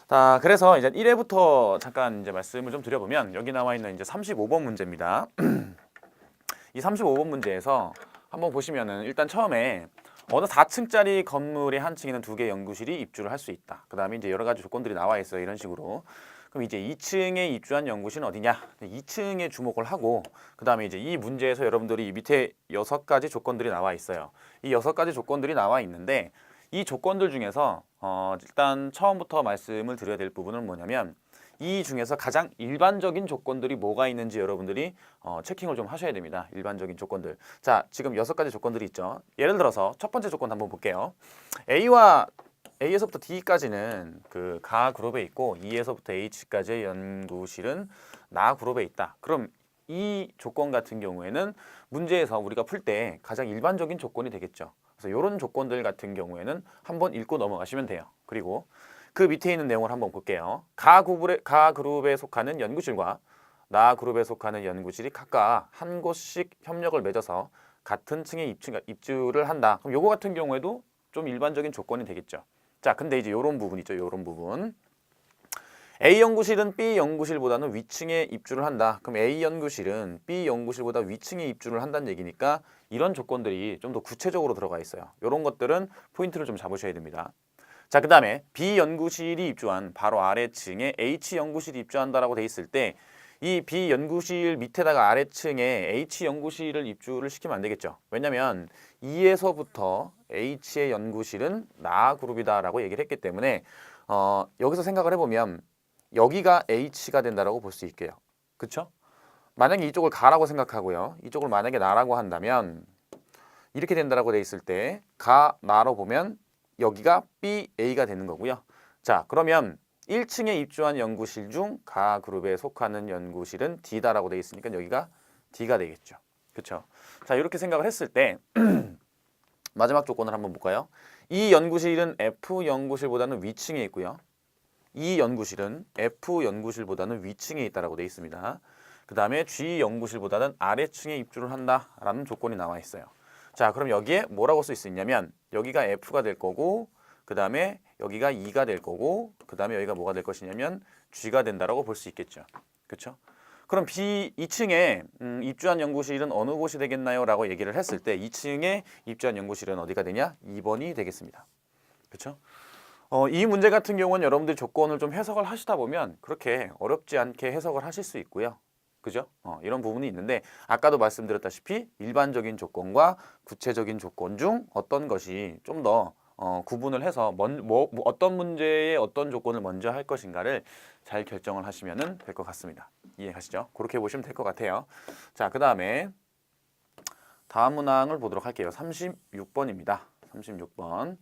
자, 그래서 이제 1회부터 잠깐 이제 말씀을 좀 드려보면 여기 나와 있는 이제 35번 문제입니다. 이 35번 문제에서 한번 보시면은 일단 처음에 어느 4층짜리 건물의 한 층에는 2개의 연구실이 입주를 할 수 있다. 그 다음에 이제 여러 가지 조건들이 나와 있어요. 이런 식으로. 그럼 이제 2층에 입주한 연구실은 어디냐? 2층에 주목을 하고 그 다음에 이제 이 문제에서 여러분들이 이 밑에 6가지 조건들이 나와 있어요. 이 6가지 조건들이 나와 있는데 이 조건들 중에서 일단 처음부터 말씀을 드려야 될 부분은 뭐냐면 이 중에서 가장 일반적인 조건들이 뭐가 있는지 여러분들이 체킹을 좀 하셔야 됩니다. 일반적인 조건들. 자, 지금 6가지 조건들이 있죠. 예를 들어서 첫 번째 조건 한번 볼게요. A에서부터 D까지는 그 가 그룹에 있고 E에서부터 H까지의 연구실은 나 그룹에 있다. 그럼 이 조건 같은 경우에는 문제에서 우리가 풀 때 가장 일반적인 조건이 되겠죠. 그래서 이런 조건들 같은 경우에는 한번 읽고 넘어가시면 돼요. 그리고 그 밑에 있는 내용을 한번 볼게요. 가 그룹에 속하는 연구실과 나 그룹에 속하는 연구실이 각각 한 곳씩 협력을 맺어서 같은 층에 입주를 한다. 그럼 요거 같은 경우에도 좀 일반적인 조건이 되겠죠. 자, 근데 이제 요런 부분 있죠. 요런 부분. A 연구실은 B 연구실보다는 위층에 입주를 한다. 그럼 A 연구실은 B 연구실보다 위층에 입주를 한다는 얘기니까 이런 조건들이 좀 더 구체적으로 들어가 있어요. 이런 것들은 포인트를 좀 잡으셔야 됩니다. 자, 그 다음에 B 연구실이 입주한 바로 아래층에 H 연구실이 입주한다라고 돼 있을 때 이 B 연구실 밑에다가 아래층에 H 연구실을 입주를 시키면 안 되겠죠. 왜냐면 E에서부터 H의 연구실은 나 그룹이다라고 얘기를 했기 때문에 여기서 생각을 해보면 여기가 H가 된다라고 볼 수 있게요. 그쵸? 만약에 이쪽을 가라고 생각하고요. 이쪽을 만약에 나라고 한다면 이렇게 된다라고 돼 있을 때 가, 나로 보면 여기가 B, A가 되는 거고요. 자, 그러면 1층에 입주한 연구실 중 가 그룹에 속하는 연구실은 D다라고 돼 있으니까 여기가 D가 되겠죠. 그쵸? 자, 이렇게 생각을 했을 때 마지막 조건을 한번 볼까요? 이 연구실은 F 연구실보다는 위층에 있고요. 이 연구실은 F 연구실보다는 위층에 있다라고 돼 있습니다. 그 다음에 G 연구실보다는 아래층에 입주를 한다라는 조건이 나와 있어요. 자, 그럼 여기에 뭐라고 쓸 수 있냐면 여기가 F가 될 거고 그 다음에 여기가 E가 될 거고 그 다음에 여기가 뭐가 될 것이냐면 G가 된다라고 볼 수 있겠죠. 그렇죠? 그럼 B 2층에 입주한 연구실은 어느 곳이 되겠나요? 라고 얘기를 했을 때 2층에 입주한 연구실은 어디가 되냐? 2번이 되겠습니다. 그렇죠? 이 문제 같은 경우는 여러분들이 조건을 좀 해석을 하시다 보면 그렇게 어렵지 않게 해석을 하실 수 있고요. 그죠? 이런 부분이 있는데 아까도 말씀드렸다시피 일반적인 조건과 구체적인 조건 중 어떤 것이 좀 더 구분을 해서 어떤 문제에 어떤 조건을 먼저 할 것인가를 잘 결정을 하시면 될 것 같습니다. 이해가시죠? 그렇게 보시면 될 것 같아요. 자, 그 다음에 다음 문항을 보도록 할게요. 36번입니다. 36번.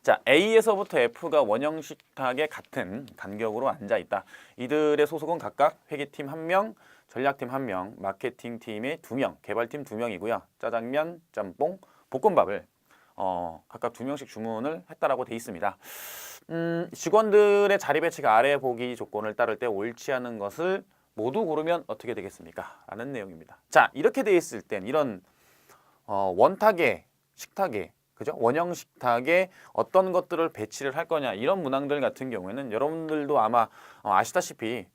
자, A에서부터 F가 원형 식탁에 같은 간격으로 앉아 있다. 이들의 소속은 각각 회계팀 1명, 전략팀 1명, 마케팅팀의 2명, 개발팀 2명이고요. 짜장면, 짬뽕, 볶음밥을 각각 2명씩 주문을 했다라고 돼 있습니다. 직원들의 자리 배치가 아래 보기 조건을 따를 때 옳지 않은 것을 모두 고르면 어떻게 되겠습니까? 라는 내용입니다. 자, 이렇게 돼 있을 땐 이런 원탁에 식탁에 그죠? 원형 식탁에 어떤 것들을 배치를 할 거냐 이런 문항들 같은 경우에는 여러분들도 아마 아시다시피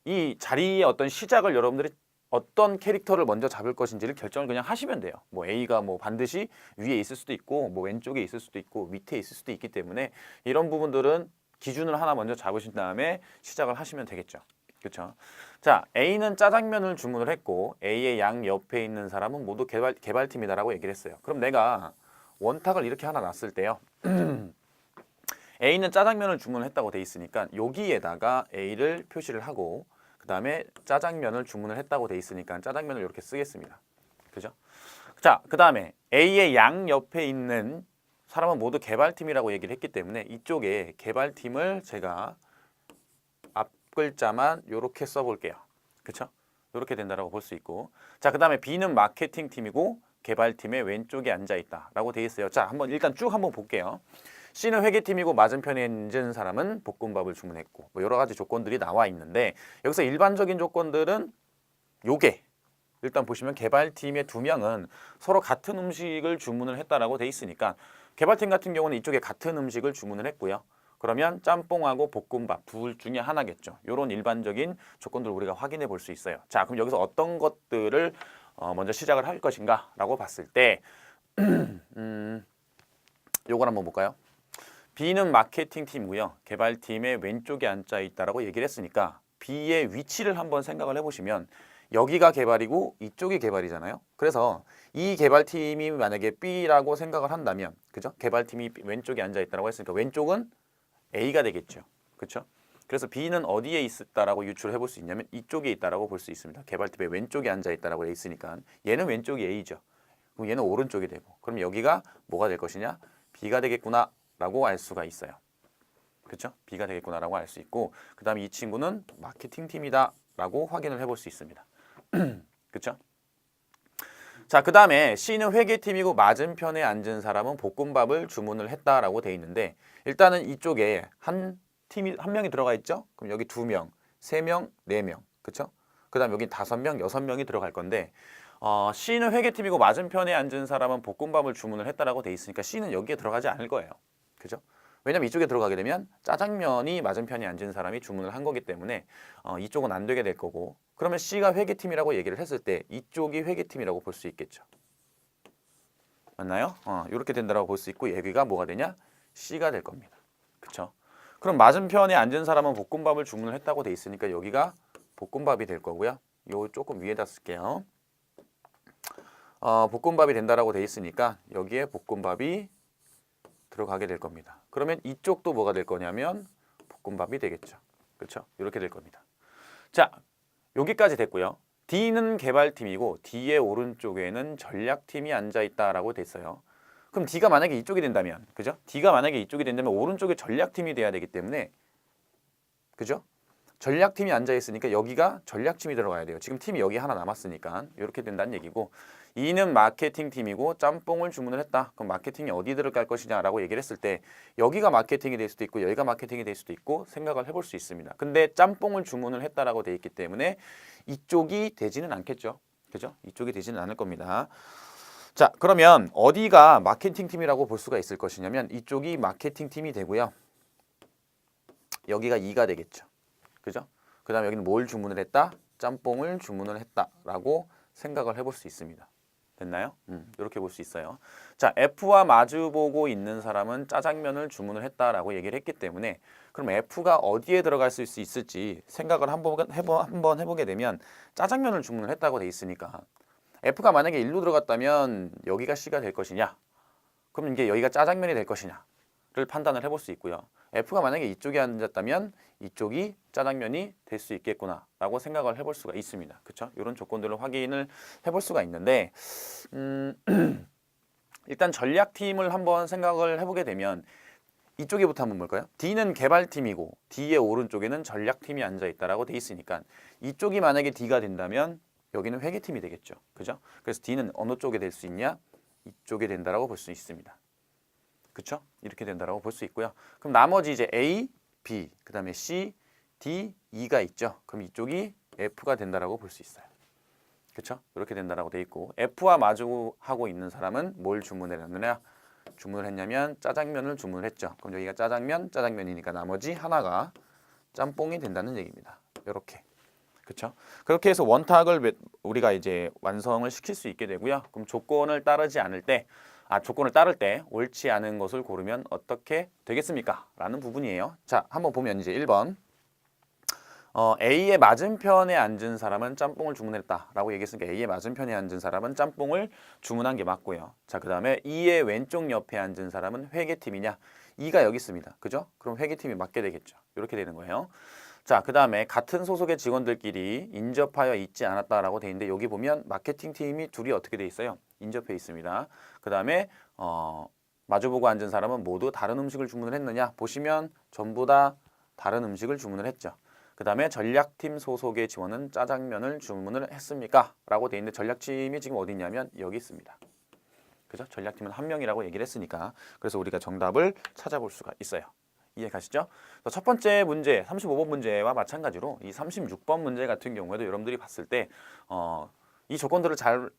이 자리의 어떤 시작을 여러분들이 어떤 캐릭터를 먼저 잡을 것인지를 결정을 그냥 하시면 돼요. 뭐 A가 뭐 반드시 위에 있을 수도 있고 뭐 왼쪽에 있을 수도 있고 밑에 있을 수도 있기 때문에 이런 부분들은 기준을 하나 먼저 잡으신 다음에 시작을 하시면 되겠죠. 그렇죠? 자, A는 짜장면을 주문을 했고 A의 양 옆에 있는 사람은 모두 개발팀이다라고 얘기를 했어요. 그럼 내가 원탁을 이렇게 하나 놨을 때요. A는 짜장면을 주문했다고 돼 있으니까 여기에다가 A를 표시를 하고 그 다음에 짜장면을 주문을 했다고 돼 있으니까 짜장면을 이렇게 쓰겠습니다. 그죠? 자, 그 다음에 A의 양 옆에 있는 사람은 모두 개발팀이라고 얘기를 했기 때문에 이쪽에 개발팀을 제가 앞 글자만 이렇게 써볼게요. 그쵸? 이렇게 된다라고 볼 수 있고 자, 그 다음에 B는 마케팅 팀이고 개발팀의 왼쪽에 앉아 있다라고 돼 있어요. 자, 한번 일단 쭉 한번 볼게요. C는 회계팀이고 맞은편에 앉은 사람은 볶음밥을 주문했고 뭐 여러 가지 조건들이 나와 있는데 여기서 일반적인 조건들은 요게 일단 보시면 개발팀의 2명은 서로 같은 음식을 주문을 했다라고 돼 있으니까 개발팀 같은 경우는 이쪽에 같은 음식을 주문을 했고요. 그러면 짬뽕하고 볶음밥 둘 중에 하나겠죠. 이런 일반적인 조건들을 우리가 확인해 볼 수 있어요. 자, 그럼 여기서 어떤 것들을 먼저 시작을 할 것인가 라고 봤을 때 요걸 한번 볼까요? B는 마케팅 팀이고요. 개발팀의 왼쪽에 앉아 있다라고 얘기를 했으니까 B의 위치를 한번 생각을 해보시면 여기가 개발이고 이쪽이 개발이잖아요. 그래서 이 개발팀이 만약에 B라고 생각을 한다면, 그죠? 개발팀이 왼쪽에 앉아 있다라고 했으니까 왼쪽은 A가 되겠죠. 그렇죠? 그래서 B는 어디에 있다라고 유추를 해볼 수 있냐면 이쪽에 있다라고 볼 수 있습니다. 개발팀의 왼쪽에 앉아 있다라고 돼 있으니까 얘는 왼쪽이 A죠. 그럼 얘는 오른쪽이 되고, 그럼 여기가 뭐가 될 것이냐? B가 되겠구나라고 알 수가 있어요. 그렇죠? B가 되겠구나라고 알 수 있고, 그 다음에 이 친구는 마케팅 팀이다라고 확인을 해볼 수 있습니다. 그렇죠? 자, 그 다음에 C는 회계팀이고 맞은편에 앉은 사람은 볶음밥을 주문을 했다라고 돼 있는데, 일단은 이쪽에 한 명이 들어가 있죠? 그럼 여기 2명, 3명, 4명, 그렇죠? 그 다음 여기 5명, 6명이 들어갈 건데, C는 회계팀이고 맞은편에 앉은 사람은 볶음밥을 주문을 했다라고 돼 있으니까 C는 여기에 들어가지 않을 거예요. 그죠? 왜냐면 이쪽에 들어가게 되면 짜장면이 맞은편에 앉은 사람이 주문을 한 거기 때문에 이쪽은 안 되게 될 거고, 그러면 C가 회계팀이라고 얘기를 했을 때 이쪽이 회계팀이라고 볼 수 있겠죠. 맞나요? 이렇게 된다고 볼 수 있고 여기가 뭐가 되냐? C가 될 겁니다. 그렇죠? 그럼 맞은편에 앉은 사람은 볶음밥을 주문을 했다고 돼 있으니까 여기가 볶음밥이 될 거고요. 요 조금 위에다 쓸게요. 볶음밥이 된다라고 돼 있으니까 여기에 볶음밥이 들어가게 될 겁니다. 그러면 이쪽도 뭐가 될 거냐면 볶음밥이 되겠죠. 그렇죠? 이렇게 될 겁니다. 자, 여기까지 됐고요. D는 개발팀이고 D의 오른쪽에는 전략팀이 앉아 있다라고 됐어요. 그럼 D가 만약에 이쪽이 된다면, 그죠? D가 만약에 이쪽이 된다면 오른쪽에 전략팀이 돼야 되기 때문에, 그죠? 전략팀이 앉아 있으니까 여기가 전략팀이 들어가야 돼요. 지금 팀이 여기 하나 남았으니까 이렇게 된다는 얘기고, E는 마케팅 팀이고 짬뽕을 주문을 했다. 그럼 마케팅이 어디 들어갈 것이냐라고 얘기를 했을 때 여기가 마케팅이 될 수도 있고 여기가 마케팅이 될 수도 있고 생각을 해볼 수 있습니다. 근데 짬뽕을 주문을 했다라고 돼 있기 때문에 이쪽이 되지는 않겠죠. 그죠? 이쪽이 되지는 않을 겁니다. 자, 그러면 어디가 마케팅 팀이라고 볼 수가 있을 것이냐면 이쪽이 마케팅 팀이 되고요. 여기가 2가 되겠죠. 그죠? 그 다음에 여기는 뭘 주문을 했다? 짬뽕을 주문을 했다라고 생각을 해볼 수 있습니다. 됐나요? 이렇게 볼 수 있어요. 자, F와 마주보고 있는 사람은 짜장면을 주문을 했다라고 얘기를 했기 때문에 그럼 F가 어디에 들어갈 수 있을지 생각을 한번 해보게 되면 짜장면을 주문을 했다고 돼 있으니까 F가 만약에 1로 들어갔다면 여기가 C가 될 것이냐? 그럼 이게 여기가 짜장면이 될 것이냐를 판단을 해볼 수 있고요. F가 만약에 이쪽에 앉았다면 이쪽이 짜장면이 될 수 있겠구나라고 생각을 해볼 수가 있습니다. 그렇죠? 이런 조건들을 확인을 해볼 수가 있는데 일단 전략팀을 한번 생각을 해보게 되면 이쪽에부터 한번 볼까요? D는 개발팀이고 D의 오른쪽에는 전략팀이 앉아있다라고 돼 있으니까 이쪽이 만약에 D가 된다면 여기는 회계팀이 되겠죠. 그죠? 그래서 D는 어느 쪽에 될 수 있냐? 이쪽에 된다라고 볼 수 있습니다. 그렇죠? 이렇게 된다라고 볼 수 있고요. 그럼 나머지 이제 A, B, 그 다음에 C, D, E가 있죠. 그럼 이쪽이 F가 된다라고 볼 수 있어요. 그렇죠? 이렇게 된다라고 돼 있고 F와 마주하고 있는 사람은 뭘 주문을 했느냐? 주문을 했냐면 짜장면을 주문을 했죠. 그럼 여기가 짜장면이니까 나머지 하나가 짬뽕이 된다는 얘기입니다. 이렇게. 그렇죠? 그렇게 해서 원탁을 우리가 이제 완성을 시킬 수 있게 되고요. 그럼 조건을 따를 때 옳지 않은 것을 고르면 어떻게 되겠습니까? 라는 부분이에요. 자, 한번 보면 이제 1번. A의 맞은편에 앉은 사람은 짬뽕을 주문했다라고 얘기했으니까 A의 맞은편에 앉은 사람은 짬뽕을 주문한 게 맞고요. 자, 그 다음에 E의 왼쪽 옆에 앉은 사람은 회계팀이냐? E가 여기 있습니다. 그죠? 그럼 회계팀이 맞게 되겠죠. 이렇게 되는 거예요. 자, 그 다음에 같은 소속의 직원들끼리 인접하여 있지 않았다라고 돼 있는데 여기 보면 마케팅 팀이 둘이 어떻게 돼 있어요? 인접해 있습니다. 그 다음에 마주보고 앉은 사람은 모두 다른 음식을 주문을 했느냐? 보시면 전부 다 다른 음식을 주문을 했죠. 그 다음에 전략팀 소속의 직원은 짜장면을 주문을 했습니까? 라고 돼 있는데 전략팀이 지금 어디 있냐면 여기 있습니다. 그죠? 전략팀은 한 명이라고 얘기를 했으니까 그래서 우리가 정답을 찾아볼 수가 있어요. 이해 가시죠? 첫 번째 문제, 35번 문제와 마찬가지로 이 36번 문제 같은 경우에도 여러분들이 봤을 때 이 조건들을 잘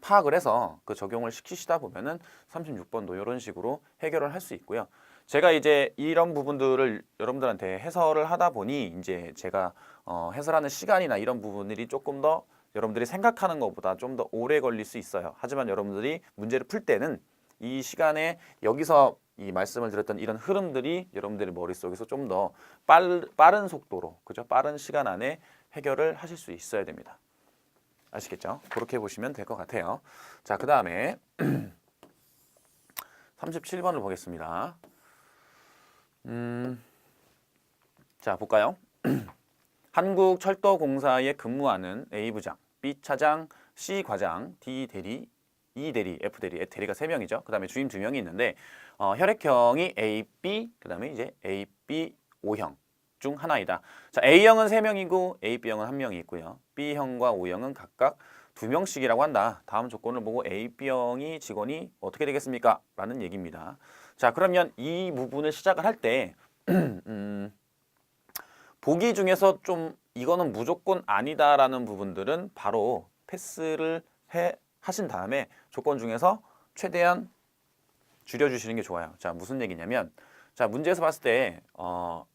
파악을 해서 그 적용을 시키시다 보면은 36번도 이런 식으로 해결을 할 수 있고요. 제가 이제 이런 부분들을 여러분들한테 해설을 하다 보니 이제 제가 해설하는 시간이나 이런 부분들이 조금 더 여러분들이 생각하는 것보다 좀 더 오래 걸릴 수 있어요. 하지만 여러분들이 문제를 풀 때는 이 시간에 여기서 이 말씀을 드렸던 이런 흐름들이 여러분들의 머릿속에서 좀 더 빠른 속도로, 그죠? 빠른 시간 안에 해결을 하실 수 있어야 됩니다. 아시겠죠? 그렇게 보시면 될 것 같아요. 자, 그 다음에 37번을 보겠습니다. 자, 볼까요? 한국철도공사에 근무하는 A 부장, B 차장, C 과장, D 대리, E 대리, F 대리, 대리가 3명이죠. 그 다음에 주임 2명이 있는데 혈액형이 A, B, 그 다음에 이제 A, B, O형 중 하나이다. 자, A형은 3명이고 A, B형은 1명이 있고요. B형과 O형은 각각 2명씩이라고 한다. 다음 조건을 보고 A, B형이 직원이 어떻게 되겠습니까? 라는 얘기입니다. 자, 그러면 이 부분을 시작을 할 때 보기 중에서 좀 이거는 무조건 아니다라는 부분들은 바로 패스를 하신 다음에 조건 중에서 최대한 줄여주시는 게 좋아요. 자, 무슨 얘기냐면, 자, 문제에서 봤을 때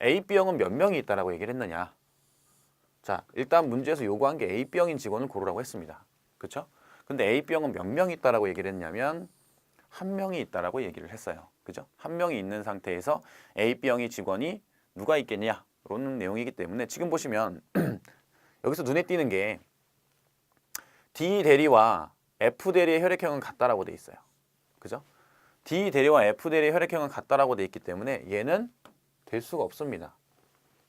A, B형은 몇 명이 있다라고 얘기를 했느냐. 자, 일단 문제에서 요구한 게 A, B형인 직원을 고르라고 했습니다. 그렇죠? 근데 A, B형은 몇 명이 있다라고 얘기를 했냐면 1명이 있다라고 얘기를 했어요. 그죠? 1명이 있는 상태에서 A, B형의 직원이 누가 있겠냐? 라는 내용이기 때문에 지금 보시면 여기서 눈에 띄는 게 D 대리와 F 대리의 혈액형은 같다라고 돼 있어요. 그죠? D 대리와 F 대리의 혈액형은 같다라고 돼 있기 때문에 얘는 될 수가 없습니다.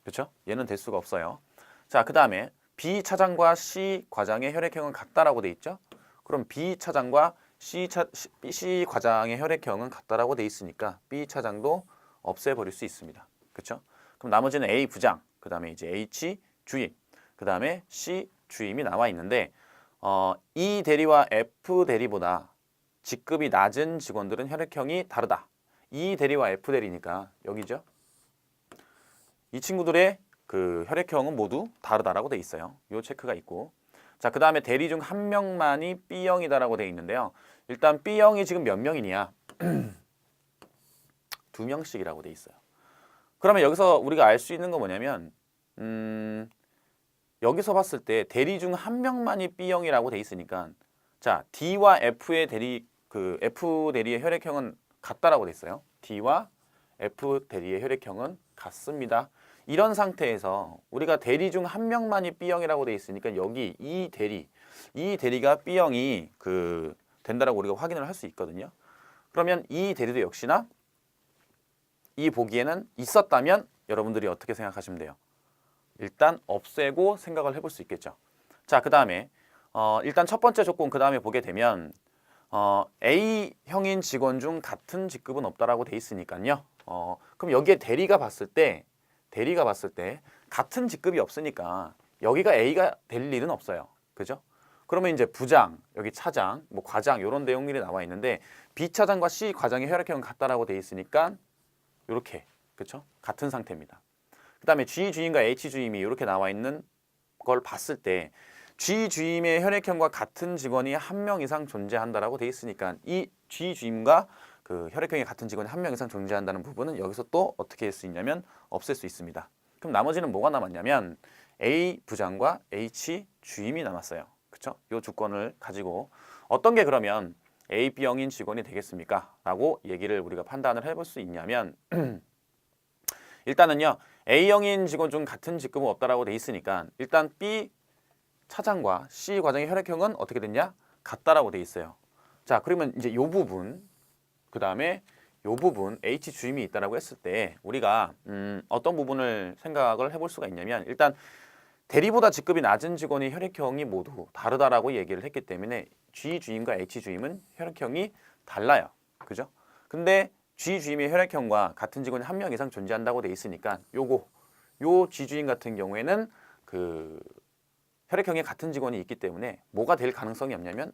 그렇죠? 얘는 될 수가 없어요. 자, 그 다음에 B 차장과 C 과장의 혈액형은 같다라고 돼 있죠? 그럼 B 차장과 C 과장의 혈액형은 같다라고 돼 있으니까 B 차장도 없애버릴 수 있습니다. 그렇죠? 그럼 나머지는 A 부장, 그 다음에 이제 H 주임, 그 다음에 C 주임이 나와 있는데 E 대리와 F 대리보다 직급이 낮은 직원들은 혈액형이 다르다. E 대리와 F 대리니까 여기죠. 이 친구들의 그 혈액형은 모두 다르다라고 돼 있어요. 요 체크가 있고. 자, 그 다음에 대리 중 1명만이 B형이다라고 돼 있는데요. 일단 B형이 지금 몇 명이냐? 2명씩이라고 돼 있어요. 그러면 여기서 우리가 알 수 있는 건 뭐냐면 여기서 봤을 때 대리 중 1명만이 B형이라고 돼 있으니까 자, D와 F의 대리 F 대리의 혈액형은 같다라고 돼 있어요. D와 F 대리의 혈액형은 같습니다. 이런 상태에서 우리가 대리 중 1명만이 B형이라고 돼 있으니까 여기 이 대리가 B형이 된다라고 우리가 확인을 할 수 있거든요. 그러면 이 대리도 역시나 이 보기에는 있었다면 여러분들이 어떻게 생각하시면 돼요? 일단 없애고 생각을 해볼 수 있겠죠. 자, 그 다음에 일단 첫 번째 조건 그 다음에 보게 되면 A형인 직원 중 같은 직급은 없다라고 돼 있으니까요. 그럼 여기에 대리가 봤을 때 같은 직급이 없으니까 여기가 A가 될 일은 없어요. 그죠? 그러면 이제 부장, 여기 차장, 뭐 과장 이런 내용들이 나와 있는데 B 차장과 C 과장의 혈액형은 같다라고 돼 있으니까 이렇게 그렇죠? 같은 상태입니다. 그 다음에 G 주임과 H 주임이 이렇게 나와 있는 걸 봤을 때 G 주임의 혈액형과 같은 직원이 1명 이상 존재한다라고 돼 있으니까 이 G 주임과 그 혈액형이 같은 직원이 1명 이상 존재한다는 부분은 여기서 또 어떻게 할 수 있냐면 없앨 수 있습니다. 그럼 나머지는 뭐가 남았냐면 A 부장과 H 주임이 남았어요. 그렇죠? 이 조건을 가지고 어떤 게 그러면 A, B형인 직원이 되겠습니까? 라고 얘기를 우리가 판단을 해볼 수 있냐면 일단은요. A형인 직원 중 같은 직급은 없다라고 돼 있으니까 일단 B 차장과 C 과장의 혈액형은 어떻게 됐냐? 같다라고 돼 있어요. 자, 그러면 이제 요 부분 그 다음에 요 부분 H 주임이 있다라고 했을 때 우리가 어떤 부분을 생각을 해볼 수가 있냐면 일단 대리보다 직급이 낮은 직원의 혈액형이 모두 다르다라고 얘기를 했기 때문에 G 주임과 H 주임은 혈액형이 달라요. 그죠? 근데 G 주임의 혈액형과 같은 직원이 1명 이상 존재한다고 돼 있으니까 요 G 주임 같은 경우에는 혈액형이 같은 직원이 있기 때문에 뭐가 될 가능성이 없냐면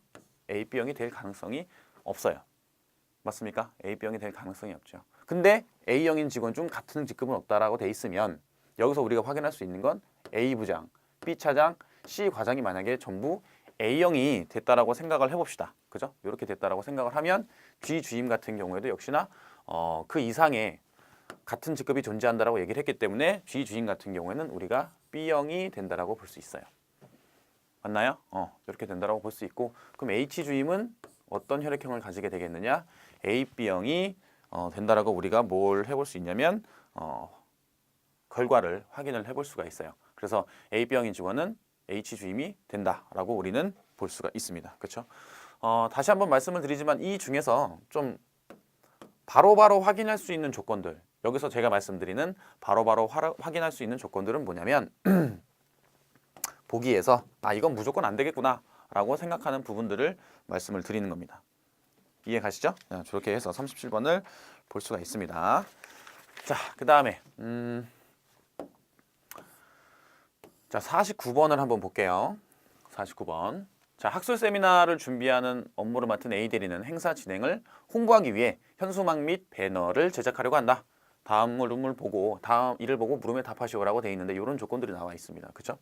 A, B형이 될 가능성이 없어요. 맞습니까? A, B형이 될 가능성이 없죠. 근데 A형인 직원 중 같은 직급은 없다라고 돼 있으면 여기서 우리가 확인할 수 있는 건 A 부장, B 차장, C 과장이 만약에 전부 A형이 됐다라고 생각을 해봅시다. 그죠? 이렇게 됐다라고 생각을 하면 G 주임 같은 경우에도 역시나 그 이상의 같은 직급이 존재한다라고 얘기를 했기 때문에 G 주임 같은 경우에는 우리가 B형이 된다라고 볼 수 있어요. 맞나요? 이렇게 된다라고 볼 수 있고, 그럼 H 주임은 어떤 혈액형을 가지게 되겠느냐? AB형이 된다라고 우리가 뭘 해볼 수 있냐면 결과를 확인을 해볼 수가 있어요. 그래서 AB형인 직원은 H 주임이 된다라고 우리는 볼 수가 있습니다. 그렇죠? 다시 한번 말씀을 드리지만 이 중에서 좀 바로바로 확인할 수 있는 조건들, 여기서 제가 말씀드리는 바로바로 확인할 수 있는 조건들은 뭐냐면 보기에서 이건 무조건 안 되겠구나 라고 생각하는 부분들을 말씀을 드리는 겁니다. 이해 가시죠? 저렇게 해서 37번을 볼 수가 있습니다. 자, 그 다음에 자 49번을 한번 볼게요. 49번. 자, 학술 세미나를 준비하는 업무를 맡은 A 대리는 행사 진행을 홍보하기 위해 현수막 및 배너를 제작하려고 한다. 다음 물음을 보고 다음 이를 보고 물음에 답하시오라고 되어 있는데 이런 조건들이 나와 있습니다. 그렇죠?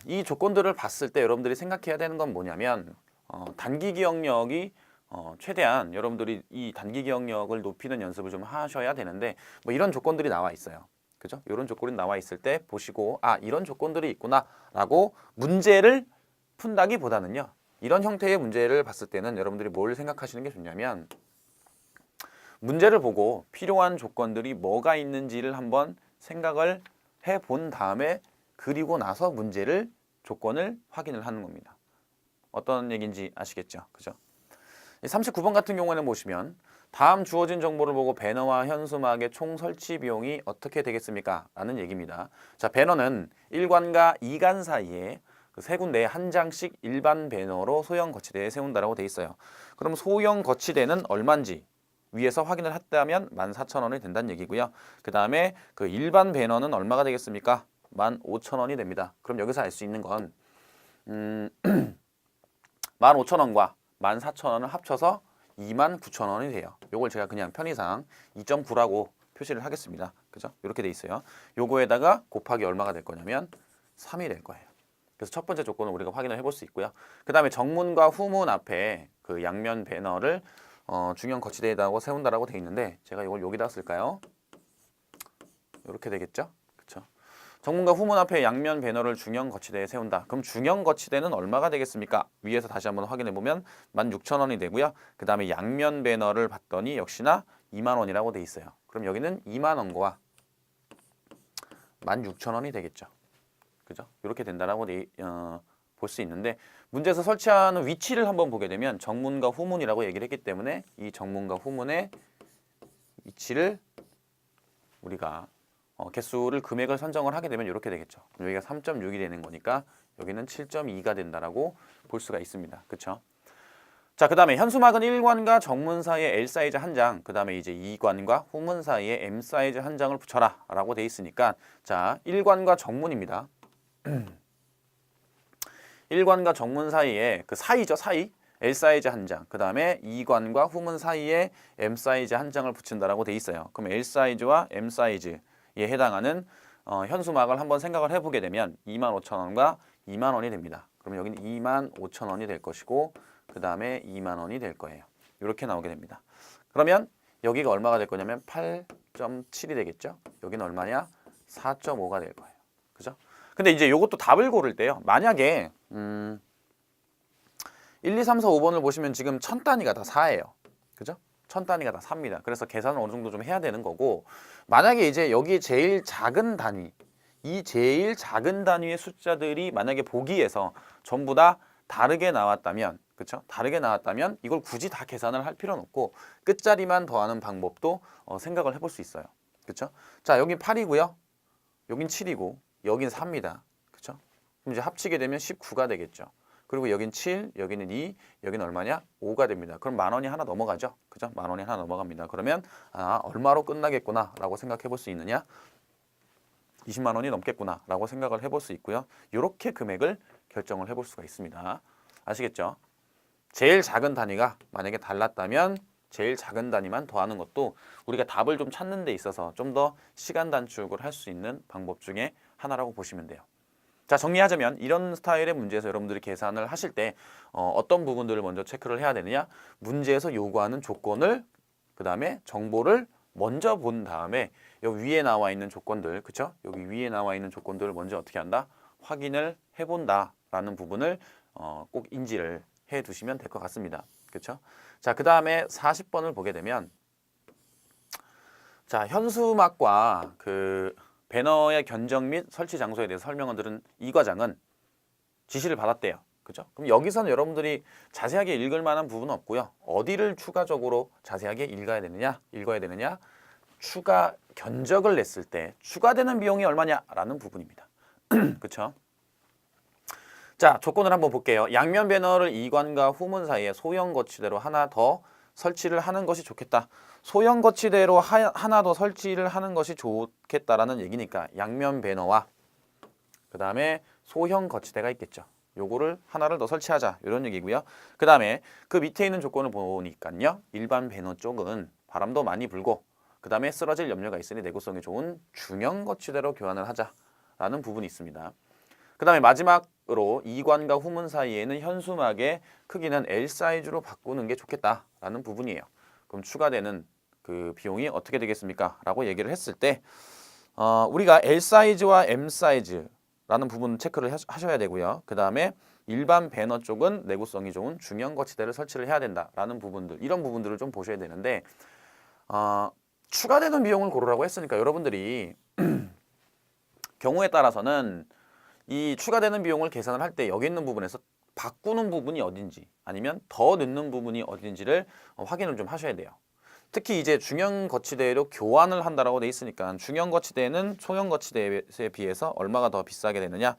이 조건들을 봤을 때 여러분들이 생각해야 되는 건 뭐냐면 단기 기억력이 최대한 여러분들이 이 단기 기억력을 높이는 연습을 좀 하셔야 되는데 뭐 이런 조건들이 나와 있어요. 그죠? 이런 조건이 나와 있을 때 보시고 이런 조건들이 있구나라고 문제를 푼다기보다는요. 이런 형태의 문제를 봤을 때는 여러분들이 뭘 생각하시는 게 좋냐면 문제를 보고 필요한 조건들이 뭐가 있는지를 한번 생각을 해 본 다음에 그리고 나서 문제를 조건을 확인을 하는 겁니다. 어떤 얘기인지 아시겠죠? 그죠? 39번 같은 경우에는 보시면 다음 주어진 정보를 보고 배너와 현수막의 총 설치 비용이 어떻게 되겠습니까? 라는 얘기입니다. 자, 배너는 1관과 2관 사이에 세 군데에 한 장씩 일반 배너로 소형 거치대에 세운다라고 돼 있어요. 그럼 소형 거치대는 얼마인지 위에서 확인을 했다면 14,000원이 된다는 얘기고요. 그 다음에 그 일반 배너는 얼마가 되겠습니까? 15,000원이 됩니다. 그럼 여기서 알 수 있는 건 15,000원과 14,000원을 합쳐서 29,000원이 돼요. 요걸 제가 그냥 편의상 2.9라고 표시를 하겠습니다. 그죠? 이렇게 돼 있어요. 요거에다가 곱하기 얼마가 될 거냐면 3이 될 거예요. 그래서 첫 번째 조건을 우리가 확인을 해볼 수 있고요. 그 다음에 정문과 후문 앞에 그 양면 배너를 중형 거치대에다가 세운다라고 돼 있는데 제가 이걸 여기다 쓸까요? 이렇게 되겠죠? 그렇죠? 정문과 후문 앞에 양면 배너를 중형 거치대에 세운다. 그럼 중형 거치대는 얼마가 되겠습니까? 위에서 다시 한번 확인해 보면 16,000원이 되고요. 그 다음에 양면 배너를 봤더니 역시나 20,000원이라고 돼 있어요. 그럼 여기는 20,000원과 16,000원이 되겠죠. 그죠? 이렇게 된다라고 볼 수 있는데 문제에서 설치하는 위치를 한번 보게 되면 정문과 후문이라고 얘기를 했기 때문에 이 정문과 후문의 위치를 우리가 개수를 금액을 선정을 하게 되면 이렇게 되겠죠. 여기가 3.6이 되는 거니까 여기는 7.2가 된다라고 볼 수가 있습니다. 그렇죠? 자, 그다음에 현수막은 1관과 정문 사이에 L 사이즈 한 장, 그다음에 이제 2관과 후문 사이에 M 사이즈 한 장을 붙여라라고 돼 있으니까 자, 1관과 정문입니다. 1관과 정문 사이에 그 사이죠, 사이. L 사이즈 한 장, 그 다음에 2관과 후문 사이에 M 사이즈 한 장을 붙인다라고 돼 있어요. 그럼 L 사이즈와 M 사이즈에 해당하는 현수막을 한번 생각을 해보게 되면 25,000원과 20,000원이 됩니다. 그러면 여기는 25,000원이 될 것이고 그 다음에 20,000원이 될 거예요. 이렇게 나오게 됩니다. 그러면 여기가 얼마가 될 거냐면 8.7이 되겠죠. 여기는 얼마냐? 4.5가 될 거예요. 그죠? 근데 이제 이것도 답을 고를 때요. 만약에 1, 2, 3, 4, 5번을 보시면 지금 천 단위가 다 4예요. 그죠? 천 단위가 다 4입니다. 그래서 계산을 어느 정도 좀 해야 되는 거고 만약에 이제 여기 제일 작은 단위 이 제일 작은 단위의 숫자들이 만약에 보기에서 전부 다 다르게 나왔다면 그렇죠? 다르게 나왔다면 이걸 굳이 다 계산을 할 필요는 없고 끝자리만 더하는 방법도 생각을 해볼 수 있어요. 그렇죠? 자, 여기 8이고요. 여긴 7이고 여긴 4입니다. 그렇죠? 그럼 이제 합치게 되면 19가 되겠죠. 그리고 여긴 7, 여기는 2, 여기는 얼마냐? 5가 됩니다. 그럼 10,000원이 하나 넘어가죠. 그죠? 10,000원이 하나 넘어갑니다. 그러면 얼마로 끝나겠구나 라고 생각해 볼 수 있느냐? 200,000원이 넘겠구나 라고 생각을 해볼 수 있고요. 이렇게 금액을 결정을 해볼 수가 있습니다. 아시겠죠? 제일 작은 단위가 만약에 달랐다면 제일 작은 단위만 더하는 것도 우리가 답을 좀 찾는 데 있어서 좀 더 시간 단축을 할 수 있는 방법 중에 하나라고 보시면 돼요. 자, 정리하자면 이런 스타일의 문제에서 여러분들이 계산을 하실 때 어떤 부분들을 먼저 체크를 해야 되느냐? 문제에서 요구하는 조건을 그 다음에 정보를 먼저 본 다음에 여기 위에 나와 있는 조건들, 그쵸? 여기 위에 나와 있는 조건들을 먼저 어떻게 한다? 확인을 해본다라는 부분을 꼭 인지를 해 두시면 될 것 같습니다. 그쵸? 자, 그 다음에 40번을 보게 되면 자, 현수막과 그 배너의 견적 및 설치 장소에 대해서 설명을 들은 이 과장은 지시를 받았대요. 그죠? 그럼 여기서는 여러분들이 자세하게 읽을 만한 부분은 없고요. 어디를 추가적으로 자세하게 읽어야 되느냐? 추가 견적을 냈을 때 추가되는 비용이 얼마냐라는 부분입니다. 그렇죠? 자, 조건을 한번 볼게요. 양면 배너를 이관과 후문 사이에 소형 거치대로 하나 더 설치를 하는 것이 좋겠다. 소형 거치대로 하나 더 설치를 하는 것이 좋겠다라는 얘기니까 양면 배너와 그 다음에 소형 거치대가 있겠죠. 요거를 하나를 더 설치하자 이런 얘기고요. 그 다음에 그 밑에 있는 조건을 보니까요. 일반 배너 쪽은 바람도 많이 불고 그 다음에 쓰러질 염려가 있으니 내구성이 좋은 중형 거치대로 교환을 하자라는 부분이 있습니다. 그 다음에 마지막으로 이관과 후문 사이에는 현수막의 크기는 L 사이즈로 바꾸는 게 좋겠다라는 부분이에요. 그럼 추가되는 그 비용이 어떻게 되겠습니까? 라고 얘기를 했을 때 우리가 L 사이즈와 M 사이즈라는 부분 체크를 하셔야 되고요. 그 다음에 일반 배너 쪽은 내구성이 좋은 중형 거치대를 설치를 해야 된다라는 부분들, 이런 부분들을 좀 보셔야 되는데 추가되는 비용을 고르라고 했으니까 여러분들이 경우에 따라서는 이 추가되는 비용을 계산을 할 때 여기 있는 부분에서 바꾸는 부분이 어딘지 아니면 더 넣는 부분이 어딘지를 확인을 좀 하셔야 돼요. 특히 이제 중형 거치대로 교환을 한다라고 돼 있으니까 중형 거치대는 소형 거치대에 비해서 얼마가 더 비싸게 되느냐?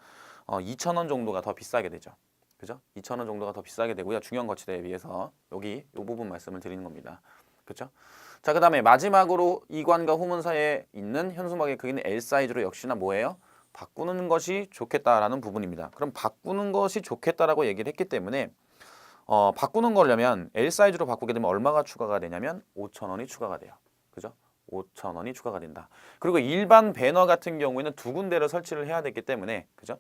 2,000원 정도가 더 비싸게 되죠. 그죠? 2,000원 정도가 더 비싸게 되고요. 중형 거치대에 비해서 여기 이 부분 말씀을 드리는 겁니다. 그렇죠? 자, 그 다음에 마지막으로 이관과 후문 사이에 있는 현수막의 크기는 L 사이즈로 역시나 뭐예요? 바꾸는 것이 좋겠다라는 부분입니다. 그럼 바꾸는 것이 좋겠다라고 얘기를 했기 때문에 바꾸는 거려면 L 사이즈로 바꾸게 되면 얼마가 추가가 되냐면 5,000원이 추가가 돼요. 그죠? 5,000원이 추가가 된다. 그리고 일반 배너 같은 경우에는 두 군데를 설치를 해야 되기 때문에 그죠?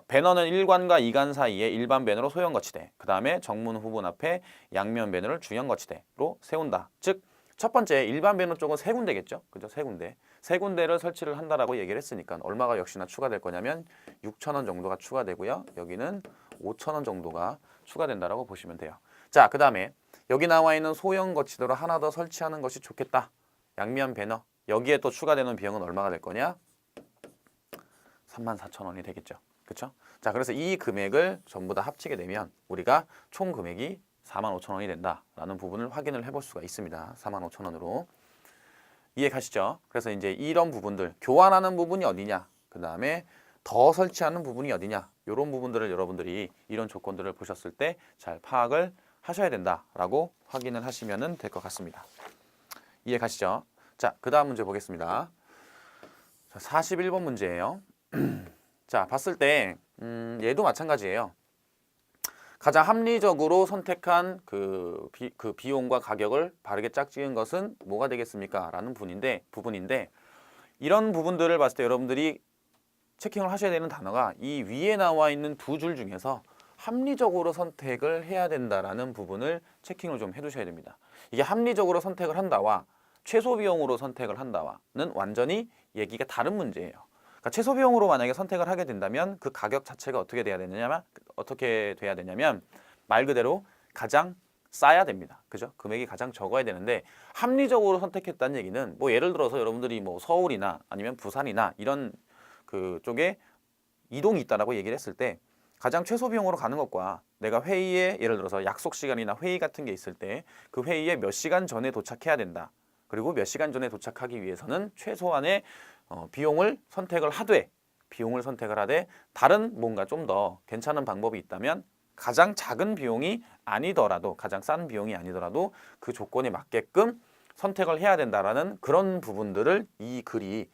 배너는 1관과 2관 사이에 일반 배너로 소형 거치대, 그 다음에 정문 후문 앞에 양면 배너를 중형 거치대로 세운다. 즉 첫 번째 일반 배너 쪽은 세 군데겠죠. 그죠? 세 군데. 세 군데를 설치를 한다라고 얘기를 했으니까 얼마가 역시나 추가될 거냐면 6,000원 정도가 추가되고요. 여기는 5,000원 정도가 추가된다라고 보시면 돼요. 자, 그 다음에 여기 나와 있는 소형 거치대로 하나 더 설치하는 것이 좋겠다. 양면 배너. 여기에 또 추가되는 비용은 얼마가 될 거냐? 34,000원이 되겠죠. 그렇죠? 자, 그래서 이 금액을 전부 다 합치게 되면 우리가 총 금액이 45,000원이 된다라는 부분을 확인을 해볼 수가 있습니다. 45,000원으로. 이해 가시죠? 그래서 이제 이런 부분들, 교환하는 부분이 어디냐, 그 다음에 더 설치하는 부분이 어디냐, 이런 부분들을 여러분들이 이런 조건들을 보셨을 때 잘 파악을 하셔야 된다라고 확인을 하시면 될 것 같습니다. 이해 가시죠? 자, 그 다음 문제 보겠습니다. 자, 41번 문제예요. 자, 봤을 때 얘도 마찬가지예요. 가장 합리적으로 선택한 그 비용과 가격을 바르게 짝지은 것은 뭐가 되겠습니까? 라는 부분인데 이런 부분들을 봤을 때 여러분들이 체킹을 하셔야 되는 단어가 이 위에 나와 있는 두 줄 중에서 합리적으로 선택을 해야 된다라는 부분을 체킹을 좀 해두셔야 됩니다. 이게 합리적으로 선택을 한다와 최소 비용으로 선택을 한다와는 완전히 얘기가 다른 문제예요. 그러니까 최소 비용으로 만약에 선택을 하게 된다면 그 가격 자체가 어떻게 돼야 되냐면 말 그대로 가장 싸야 됩니다. 그죠? 금액이 가장 적어야 되는데 합리적으로 선택했다는 얘기는 뭐 예를 들어서 여러분들이 뭐 서울이나 아니면 부산이나 이런 그 쪽에 이동이 있다라고 얘기를 했을 때 가장 최소 비용으로 가는 것과 내가 회의에 예를 들어서 약속 시간이나 회의 같은 게 있을 때 그 회의에 몇 시간 전에 도착해야 된다. 그리고 몇 시간 전에 도착하기 위해서는 최소한의 비용을 선택을 하되 다른 뭔가 좀 더 괜찮은 방법이 있다면 가장 작은 비용이 아니더라도 가장 싼 비용이 아니더라도 그 조건에 맞게끔 선택을 해야 된다라는 그런 부분들을 이 글이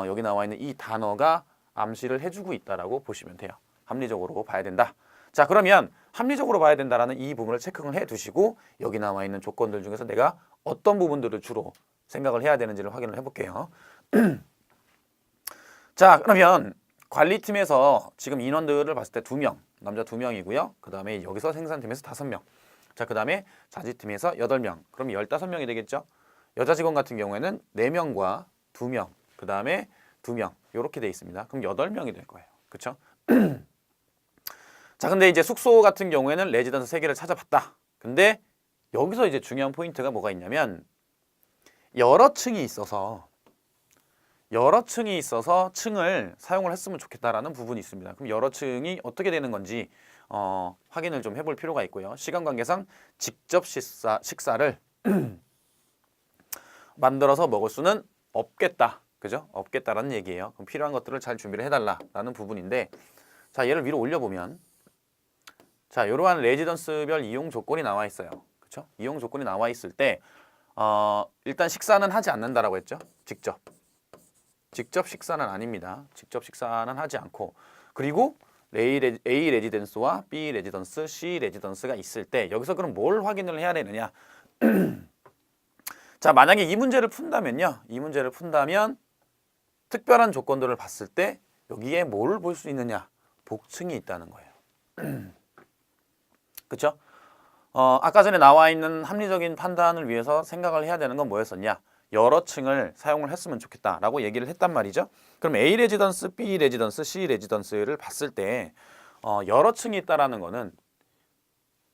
여기 나와 있는 이 단어가 암시를 해주고 있다라고 보시면 돼요. 합리적으로 봐야 된다. 자, 그러면 합리적으로 봐야 된다라는 이 부분을 체크를 해 두시고 여기 나와 있는 조건들 중에서 내가 어떤 부분들을 주로 생각을 해야 되는지를 확인을 해볼게요. 자, 그러면 관리팀에서 지금 인원들을 봤을 때 2명, 남자 2명이고요. 그 다음에 여기서 생산팀에서 5명. 자, 그 다음에 자지팀에서 8명. 그럼 15명이 되겠죠? 여자 직원 같은 경우에는 4명과 2명, 그 다음에 2명 이렇게 돼 있습니다. 그럼 8명이 될 거예요. 그렇죠? 자, 근데 이제 숙소 같은 경우에는 레지던스 3개를 찾아봤다. 근데 여기서 이제 중요한 포인트가 뭐가 있냐면 여러 층이 있어서 층을 사용을 했으면 좋겠다라는 부분이 있습니다. 그럼 여러 층이 어떻게 되는 건지 확인을 좀 해볼 필요가 있고요. 시간 관계상 직접 식사를 만들어서 먹을 수는 없겠다. 그죠? 없겠다라는 얘기예요. 그럼 필요한 것들을 잘 준비를 해달라라는 부분인데, 자, 얘를 위로 올려보면, 자, 이러한 레지던스별 이용 조건이 나와 있어요. 그렇죠? 이용 조건이 나와 있을 때 일단 식사는 하지 않는다라고 했죠. 직접 식사는 아닙니다. 직접 식사는 하지 않고, 그리고 A 레지던스와 B 레지던스, C 레지던스가 있을 때 여기서 그럼 뭘 확인을 해야 되느냐? 자, 만약에 이 문제를 푼다면요. 이 문제를 푼다면 특별한 조건들을 봤을 때 여기에 뭘 볼 수 있느냐? 복층이 있다는 거예요. 그렇죠? 아까 전에 나와 있는 합리적인 판단을 위해서 생각을 해야 되는 건 뭐였었냐? 여러 층을 사용을 했으면 좋겠다라고 얘기를 했단 말이죠. 그럼 A 레지던스, B 레지던스, C 레지던스를 봤을 때 여러 층이 있다라는 거는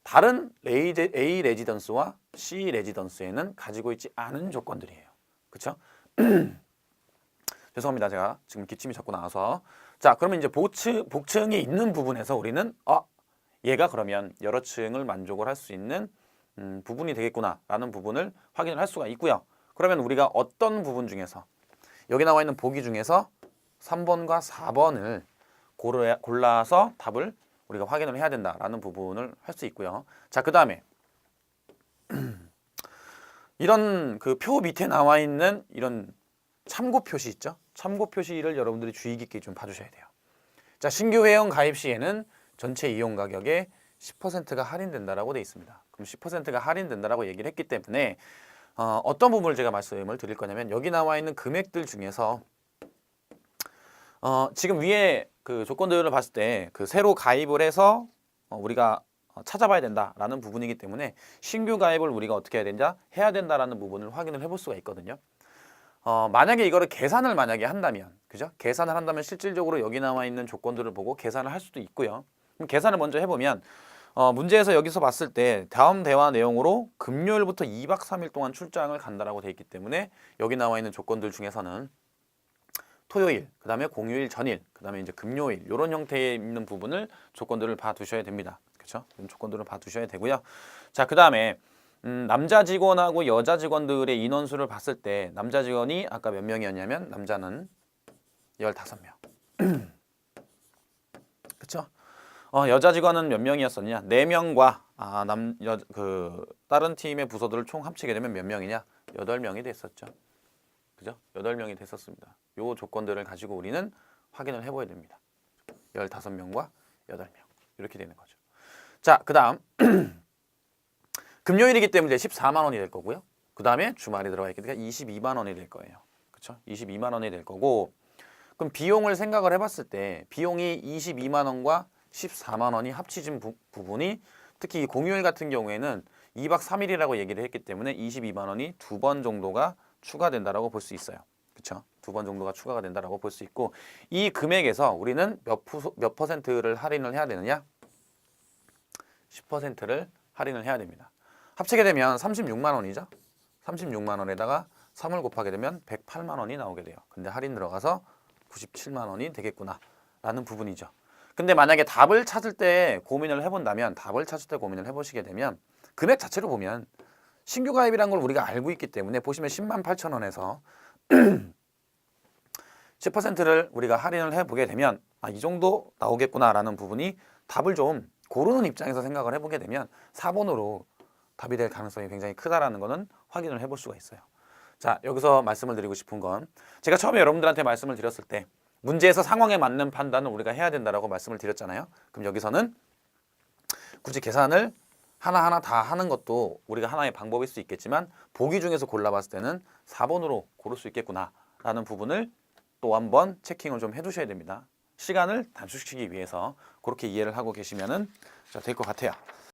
다른 A 레지던스와 C 레지던스에는 가지고 있지 않은 조건들이에요. 그렇죠? 죄송합니다. 제가 지금 기침이 자꾸 나와서. 자, 그러면 이제 복층이 있는 부분에서 우리는 얘가 그러면 여러 층을 만족을 할 수 있는 부분이 되겠구나라는 부분을 확인을 할 수가 있고요. 그러면 우리가 어떤 부분 중에서 여기 나와 있는 보기 중에서 3번과 4번을 골라서 답을 우리가 확인을 해야 된다라는 부분을 할 수 있고요. 자, 그 다음에 이런 그 표 밑에 나와 있는 이런 참고 표시 있죠? 참고 표시를 여러분들이 주의 깊게 좀 봐주셔야 돼요. 자, 신규 회원 가입 시에는 전체 이용 가격의 10%가 할인된다라고 되어 있습니다. 그럼 10%가 할인된다라고 얘기를 했기 때문에 어떤 부분을 제가 말씀을 드릴 거냐면 여기 나와 있는 금액들 중에서 지금 위에 그 조건들을 봤을 때 그 새로 가입을 해서 우리가 찾아봐야 된다라는 부분이기 때문에 신규 가입을 우리가 어떻게 해야 된다라는 부분을 확인을 해볼 수가 있거든요. 만약에 이거를 계산을 만약에 한다면, 그죠? 계산을 한다면 실질적으로 여기 나와 있는 조건들을 보고 계산을 할 수도 있고요. 그럼 계산을 먼저 해보면 문제에서 여기서 봤을 때 다음 대화 내용으로 금요일부터 2박 3일 동안 출장을 간다라고 돼 있기 때문에 여기 나와 있는 조건들 중에서는 토요일, 그 다음에 공휴일 전일, 그 다음에 이제 금요일 이런 형태에 있는 부분을 조건들을 봐두셔야 됩니다. 그렇죠? 이런 조건들을 봐두셔야 되고요. 자, 그 다음에 남자 직원하고 여자 직원들의 인원수를 봤을 때 남자 직원이 아까 몇 명이었냐면 남자는 15명. 그렇죠? 여자 직원은 몇 명이었었냐? 4명과 다른 팀의 부서들을 총 합치게 되면 몇 명이냐? 8명이 됐었죠. 그죠? 8명이 됐었습니다. 요 조건들을 가지고 우리는 확인을 해봐야 됩니다. 15명과 8명 이렇게 되는 거죠. 자, 그 다음 금요일이기 때문에 14만 원이 될 거고요. 그 다음에 주말이 들어가 있기 때문에 22만 원이 될 거예요. 그렇죠? 22만 원이 될 거고, 그럼 비용을 생각을 해봤을 때 비용이 22만 원과 14만 원이 합치진 부분이 특히 공휴일 같은 경우에는 2박 3일이라고 얘기를 했기 때문에 22만 원이 2번 정도가 추가된다라고 볼 수 있어요. 그렇죠? 2번 정도가 추가가 된다라고 볼 수 있고, 이 금액에서 우리는 몇 퍼센트를 할인을 해야 되느냐? 10%를 할인을 해야 됩니다. 합치게 되면 36만 원이죠. 36만 원에다가 3을 곱하게 되면 108만 원이 나오게 돼요. 근데 할인 들어가서 97만 원이 되겠구나 라는 부분이죠. 근데 만약에 답을 찾을 때 고민을 해본다면, 답을 찾을 때 고민을 해보시게 되면 금액 자체로 보면 신규 가입이라는 걸 우리가 알고 있기 때문에 보시면 10만 8천 원에서 10%를 우리가 할인을 해보게 되면 이 정도 나오겠구나라는 부분이 답을 좀 고르는 입장에서 생각을 해보게 되면 4번으로 답이 될 가능성이 굉장히 크다라는 거는 확인을 해볼 수가 있어요. 자, 여기서 말씀을 드리고 싶은 건 제가 처음에 여러분들한테 말씀을 드렸을 때 문제에서 상황에 맞는 판단을 우리가 해야 된다라고 말씀을 드렸잖아요. 그럼 여기서는 굳이 계산을 하나하나 다 하는 것도 우리가 하나의 방법일 수 있겠지만 보기 중에서 골라봤을 때는 4번으로 고를 수 있겠구나라는 부분을 또 한번 체킹을 좀 해두셔야 됩니다. 시간을 단축시키기 위해서 그렇게 이해를 하고 계시면 될 것 같아요.